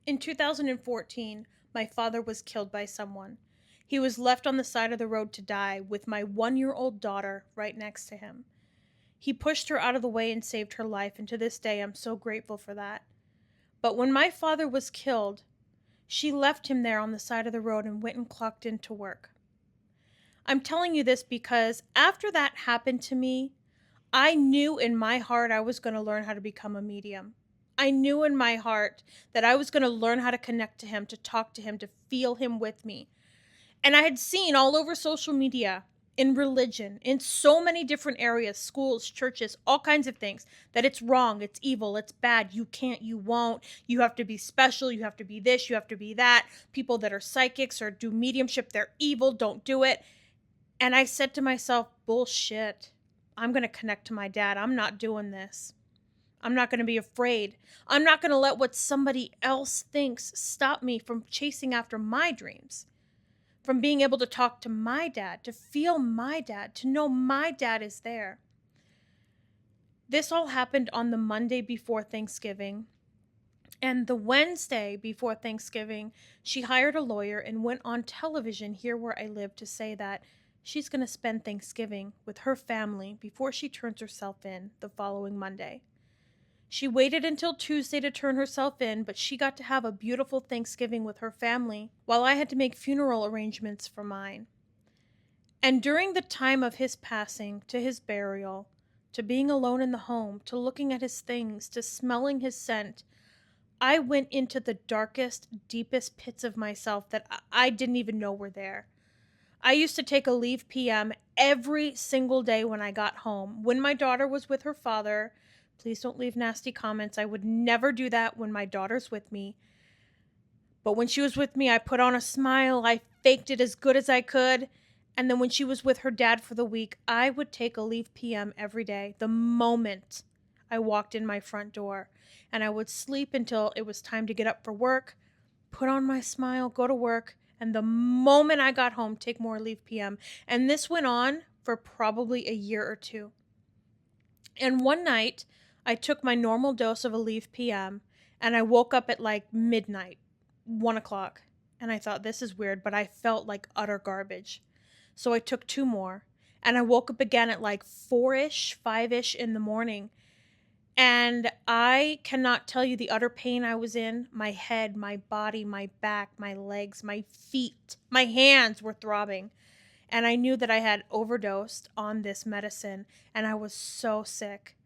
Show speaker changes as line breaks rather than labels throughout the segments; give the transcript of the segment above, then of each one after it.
In 2014, my father was killed by someone. He was left on the side of the road to die with my 1-year-old daughter right next to him. He pushed her out of the way and saved her life, and to this day, I'm so grateful for that. But when my father was killed, she left him there on the side of the road and went and clocked into work. I'm telling you this because after that happened to me, I knew in my heart I was going to learn how to become a medium. I knew in my heart that I was going to learn how to connect to him, to talk to him, to feel him with me. And I had seen all over social media, in religion, in so many different areas, schools, churches, all kinds of things, that it's wrong, it's evil, it's bad, you can't, you won't, you have to be special, you have to be this, you have to be that. People that are psychics or do mediumship, they're evil, don't do it. And I said to myself, bullshit. I'm going to connect to my dad. I'm not doing this. I'm not going to be afraid. I'm not going to let what somebody else thinks stop me from chasing after my dreams, from being able to talk to my dad, to feel my dad, to know my dad is there. This all happened on the Monday before Thanksgiving. And the Wednesday before Thanksgiving, she hired a lawyer and went on television here where I live to say that she's going to spend Thanksgiving with her family before she turns herself in the following Monday. She waited until Tuesday to turn herself in, but she got to have a beautiful Thanksgiving with her family while I had to make funeral arrangements for mine. And during the time of his passing, to his burial, to being alone in the home, to looking at his things, to smelling his scent, I went into the darkest, deepest pits of myself that I didn't even know were there. I used to take a leave PM every single day when I got home. When my daughter was with her father, please don't leave nasty comments. I would never do that when my daughter's with me. But when she was with me, I put on a smile. I faked it as good as I could. And then when she was with her dad for the week, I would take a leave PM every day the moment I walked in my front door. And I would sleep until it was time to get up for work, put on my smile, go to work, and the moment I got home, take more leave PM. And this went on for probably a year or two. And one night, I took my normal dose of a leave PM, and I woke up at like midnight, 1 o'clock. And I thought, this is weird, but I felt like utter garbage. So I took 2 more, and I woke up again at like 4-ish, 5-ish in the morning. And I cannot tell you the utter pain I was in. My head, my body, my back, my legs, my feet, my hands were throbbing. And I knew that I had overdosed on this medicine, and I was so sick.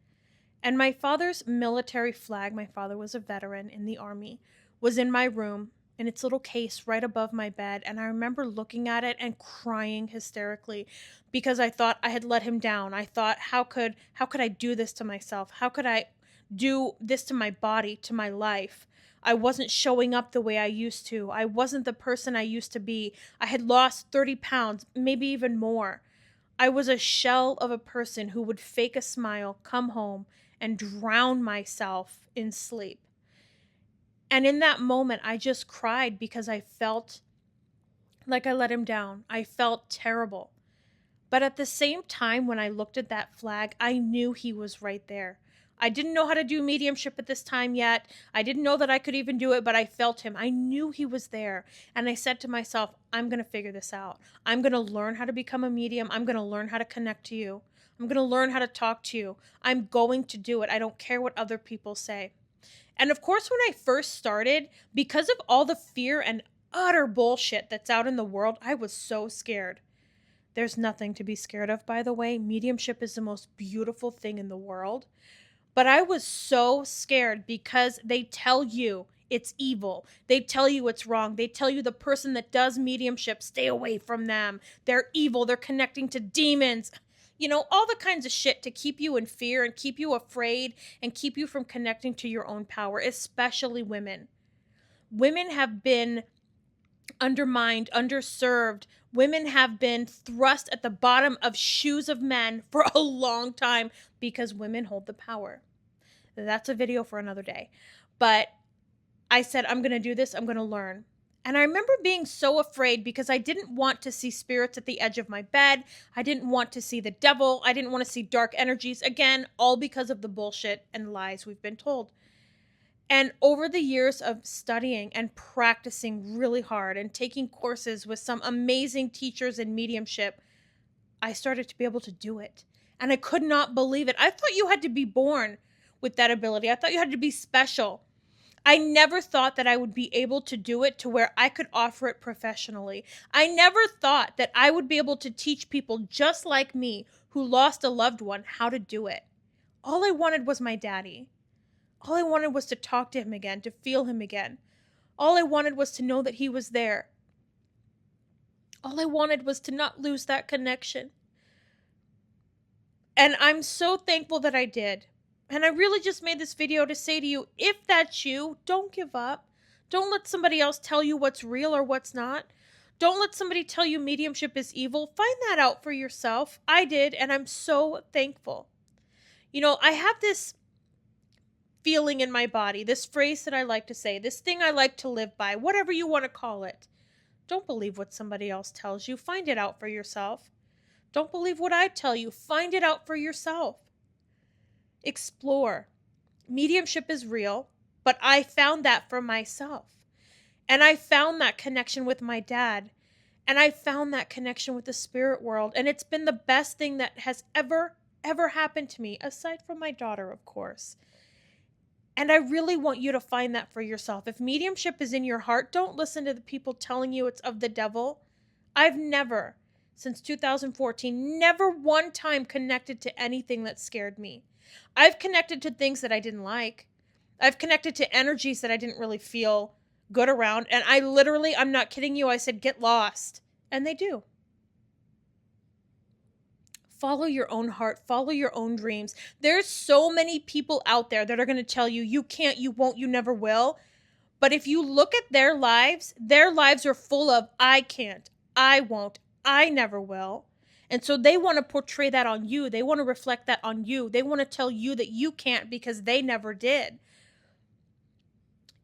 And my father's military flag, my father was a veteran in the Army, was in my room in its little case right above my bed. And I remember looking at it and crying hysterically because I thought I had let him down. I thought, how could I do this to myself? How could I do this to my body, to my life? I wasn't showing up the way I used to. I wasn't the person I used to be. I had lost 30 pounds, maybe even more. I was a shell of a person who would fake a smile, come home, and drown myself in sleep. And in that moment, I just cried because I felt like I let him down. I felt terrible. But at the same time, when I looked at that flag, I knew he was right there. I didn't know how to do mediumship at this time yet. I didn't know that I could even do it, but I felt him. I knew he was there. And I said to myself, I'm going to figure this out. I'm going to learn how to become a medium. I'm going to learn how to connect to you. I'm going to learn how to talk to you. I'm going to do it. I don't care what other people say. And of course, when I first started, because of all the fear and utter bullshit that's out in the world, I was so scared. There's nothing to be scared of, by the way. Mediumship is the most beautiful thing in the world. But I was so scared because they tell you it's evil. They tell you it's wrong. They tell you the person that does mediumship, stay away from them. They're evil. They're connecting to demons. You know, all the kinds of shit to keep you in fear and keep you afraid and keep you from connecting to your own power, especially women. Women have been undermined, underserved. Women have been thrust at the bottom of shoes of men for a long time because women hold the power. That's a video for another day. But I said, I'm going to do this. I'm going to learn. And I remember being so afraid because I didn't want to see spirits at the edge of my bed. I didn't want to see the devil. I didn't want to see dark energies. Again, all because of the bullshit and lies we've been told. And over the years of studying and practicing really hard and taking courses with some amazing teachers in mediumship, I started to be able to do it. And I could not believe it. I thought you had to be born with that ability. I thought you had to be special. I never thought that I would be able to do it to where I could offer it professionally. I never thought that I would be able to teach people just like me who lost a loved one how to do it. All I wanted was my daddy. All I wanted was to talk to him again, to feel him again. All I wanted was to know that he was there. All I wanted was to not lose that connection. And I'm so thankful that I did. And I really just made this video to say to you, if that's you, don't give up. Don't let somebody else tell you what's real or what's not. Don't let somebody tell you mediumship is evil. Find that out for yourself. I did, and I'm so thankful. You know, I have this feeling in my body, this phrase that I like to say, this thing I like to live by, whatever you want to call it. Don't believe what somebody else tells you. Find it out for yourself. Don't believe what I tell you. Find it out for yourself. Explore. Mediumship is real, but I found that for myself. And I found that connection with my dad. And I found that connection with the spirit world. And it's been the best thing that has ever happened to me, aside from my daughter, of course. And I really want you to find that for yourself. If mediumship is in your heart, don't listen to the people telling you it's of the devil. I've never, since 2014, never one time connected to anything that scared me. I've connected to things that I didn't like. I've connected to energies that I didn't really feel good around. And I literally, I'm not kidding you, I said, get lost. And they do. Follow your own heart. Follow your own dreams. There's so many people out there that are going to tell you, you can't, you won't, you never will. But if you look at their lives are full of, I can't, I won't, I never will. And so they want to portray that on you. They want to reflect that on you. They want to tell you that you can't because they never did.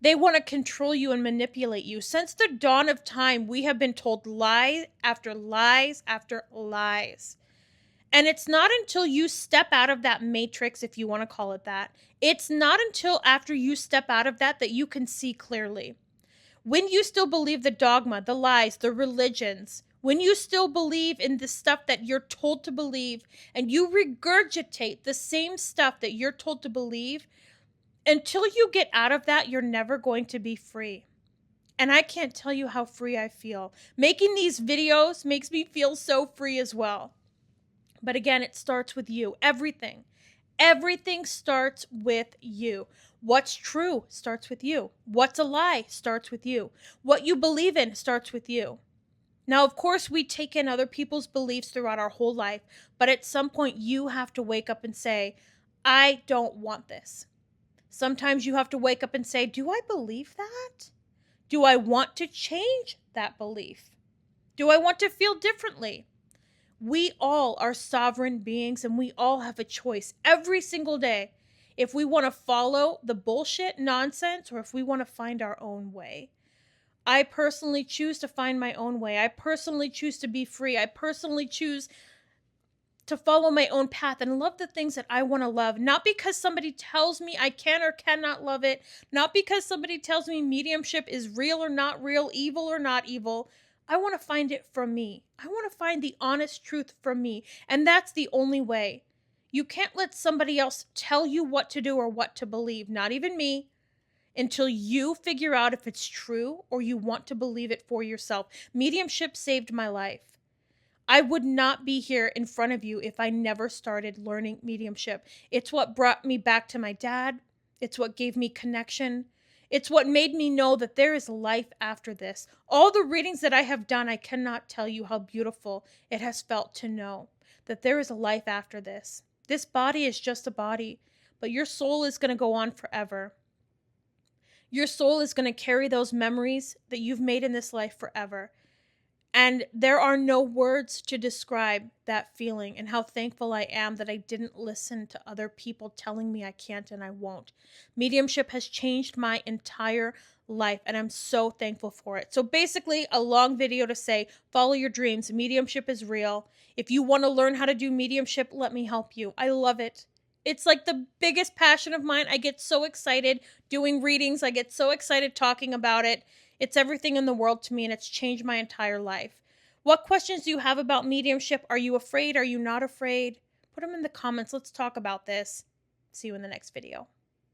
They want to control you and manipulate you. Since the dawn of time, we have been told lies after lies after lies. And it's not until you step out of that matrix, if you want to call it that, it's not until after you step out of that that you can see clearly. When you still believe the dogma, the lies, the religions, when you still believe in the stuff that you're told to believe, and you regurgitate the same stuff that you're told to believe, until you get out of that, you're never going to be free. And I can't tell you how free I feel. Making these videos makes me feel so free as well. But again, it starts with you. Everything starts with you. What's true starts with you. What's a lie starts with you. What you believe in starts with you. Now, of course, we take in other people's beliefs throughout our whole life, but at some point you have to wake up and say, I don't want this. Sometimes you have to wake up and say, do I believe that? Do I want to change that belief? Do I want to feel differently? We all are sovereign beings, and we all have a choice every single day if we want to follow the bullshit nonsense or if we want to find our own way. I personally choose to find my own way. I personally choose to be free. I personally choose to follow my own path and love the things that I want to love. Not because somebody tells me I can or cannot love it. Not because somebody tells me mediumship is real or not real, evil or not evil. I want to find it from me. I want to find the honest truth from me. And that's the only way. You can't let somebody else tell you what to do or what to believe, not even me, until you figure out if it's true or you want to believe it for yourself. Mediumship saved my life. I would not be here in front of you if I never started learning mediumship. It's what brought me back to my dad. It's what gave me connection. It's what made me know that there is life after this. All the readings that I have done, I cannot tell you how beautiful it has felt to know that there is a life after this. This body is just a body, but your soul is going to go on forever. Your soul is going to carry those memories that you've made in this life forever. And there are no words to describe that feeling and how thankful I am that I didn't listen to other people telling me I can't and I won't. Mediumship has changed my entire life, and I'm so thankful for it. So basically, a long video to say, follow your dreams. Mediumship is real. If you want to learn how to do mediumship, let me help you. I love it. It's like the biggest passion of mine. I get so excited doing readings. I get so excited talking about it. It's everything in the world to me, and it's changed my entire life. What questions do you have about mediumship? Are you afraid? Are you not afraid? Put them in the comments. Let's talk about this. See you in the next video.